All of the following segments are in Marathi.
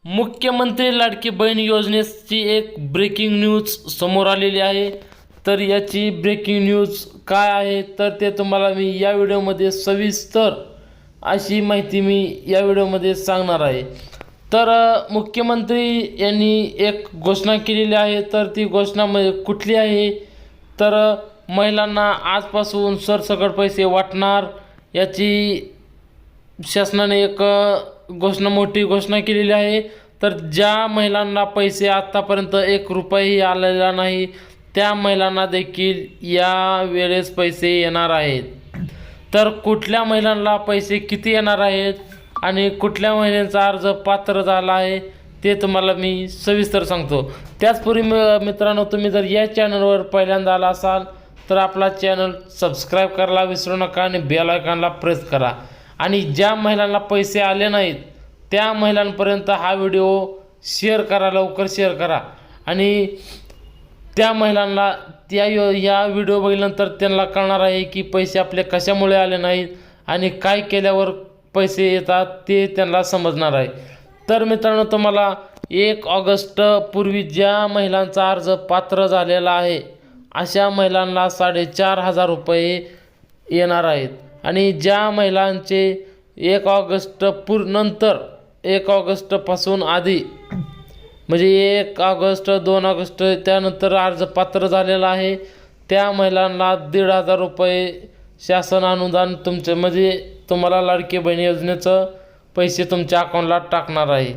मुख्यमंत्री लाडकी बहीण योजनेची एक ब्रेकिंग न्यूज समोर आलेली आहे। तर याची ब्रेकिंग न्यूज काय आहे तर ते तुम्हाला मी या व्हिडिओमध्ये सविस्तर अशी माहिती मी या व्हिडिओमध्ये सांगणार आहे। तर मुख्यमंत्री यांनी एक घोषणा केलेली आहे। तर ती घोषणा कुठली आहे तर महिलांना आजपासून सरसकट पैसे वाटणार याची शासनाने एक मोठी घोषणा केलेली आहे। तर ज्या महिलांना पैसे आतापर्यंत 1 रुपयाही आलेला नाही त्या महिलांना देखील या वेळेस पैसे येणार आहेत। तर कुठल्या महिलांना पैसे किती येणार आहेत आणि कुठल्या महिलांचा अर्ज पात्र झाला आहे ते तुम्हाला मी सविस्तर सांगतो। त्याचपूर्वी मित्रांनो, तुम्ही जर या चॅनलवर पहिल्यांदा आला असाल तर आपला चॅनल सबस्क्राईब करायला विसरू नका आणि बेल आयकॉनला प्रेस करा। आणि ज्या महिलांना पैसे आले नाहीत त्या महिलांपर्यंत हा व्हिडिओ शेअर करा, लवकर शेअर करा। आणि त्या महिलांना या व्हिडिओ बघितल्यानंतर त्यांना कळणार आहे की पैसे आपले कशामुळे आले नाहीत आणि काय केल्यावर पैसे येतात ते त्यांना समजणार आहे। तर मित्रांनो, तुम्हाला 1 ऑगस्ट पूर्वी ज्या महिलांचा अर्ज पात्र झालेला आहे अशा महिलांना 4,500 रुपये येणार आहेत। आणि ज्या महिलांचे 1 ऑगस्ट नंतर 1 ऑगस्टपासून आधी म्हणजे 1 ऑगस्ट 2 ऑगस्ट त्यानंतर अर्ज पात्र झालेला आहे त्या महिलांना 1,500 रुपये शासन अनुदान तुमचे म्हणजे तुम्हाला लाडकी बहीण योजनेचं पैसे तुमच्या अकाउंटला टाकणार आहे।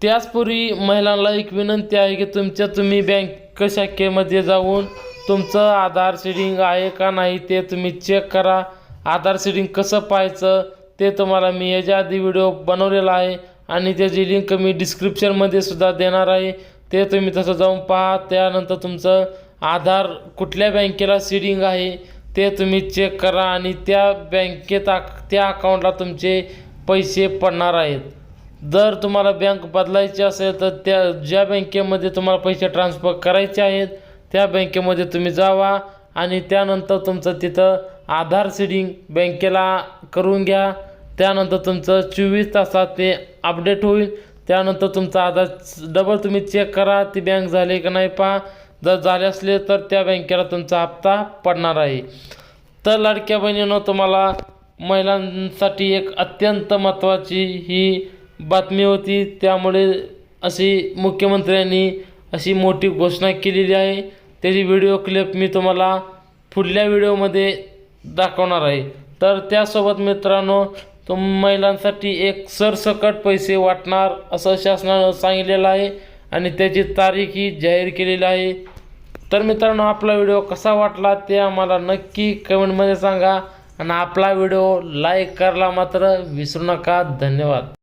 त्याचपूर्वी महिलांना एक विनंती आहे की तुम्ही बँक शाखेमध्ये जाऊन तुमचं आधार सीडिंग आहे का नाही ते तुम्ही चेक करा। आधार सीडिंग कसं पाहायचं ते तुम्हाला मी याच्या आधी व्हिडिओ बनवलेला आहे आणि त्याची लिंक मी डिस्क्रिप्शनमध्ये सुद्धा देणार आहे, ते तुम्ही तसं जाऊन पहा। त्यानंतर तुमचं आधार कुठल्या बँकेला सीडिंग आहे ते तुम्ही चेक करा आणि त्या बँकेत त्या अकाउंटला तुमचे पैसे पडणार आहेत। जर तुम्हाला बँक बदलायची असेल तर त्या ज्या बँकेमध्ये तुम्हाला पैसे ट्रान्सफर करायचे आहेत त्या बँकेमध्ये तुम्ही जावा आणि त्यानंतर तुमचं तिथं आधार सीडिंग बँकेला करून घ्या। त्यानंतर तुमचं 24 तासात ते अपडेट होईल। त्यानंतर तुमचा आधार डबल तुम्ही चेक करा ती बँक झाली का नाही पहा। जर झाले असले तर त्या बँकेला तुमचा हप्ता पडणार आहे। तर लाडक्या बहिणींनो, तुम्हाला महिलांसाठी एक अत्यंत महत्त्वाची ही बातमी होती, त्यामुळे अशी मुख्यमंत्र्यांनी अशी मोठी घोषणा केलेली आहे। त्याची व्हिडिओ क्लिप मी तुम्हाला पुढल्या व्हिडिओमध्ये दाखवणार आहे। तर त्यासोबत मित्रांनो, महिलांसाठी एक सरसकट पैसे वाटणार असं शासनानं सांगितलेलं आहे आणि त्याची तारीखही जाहीर केलेली आहे। तर मित्रांनो, आपला व्हिडिओ कसा वाटला ते आम्हाला नक्की कमेंटमध्ये सांगा आणि आपला व्हिडिओ लाईक करायला मात्र विसरू नका। धन्यवाद।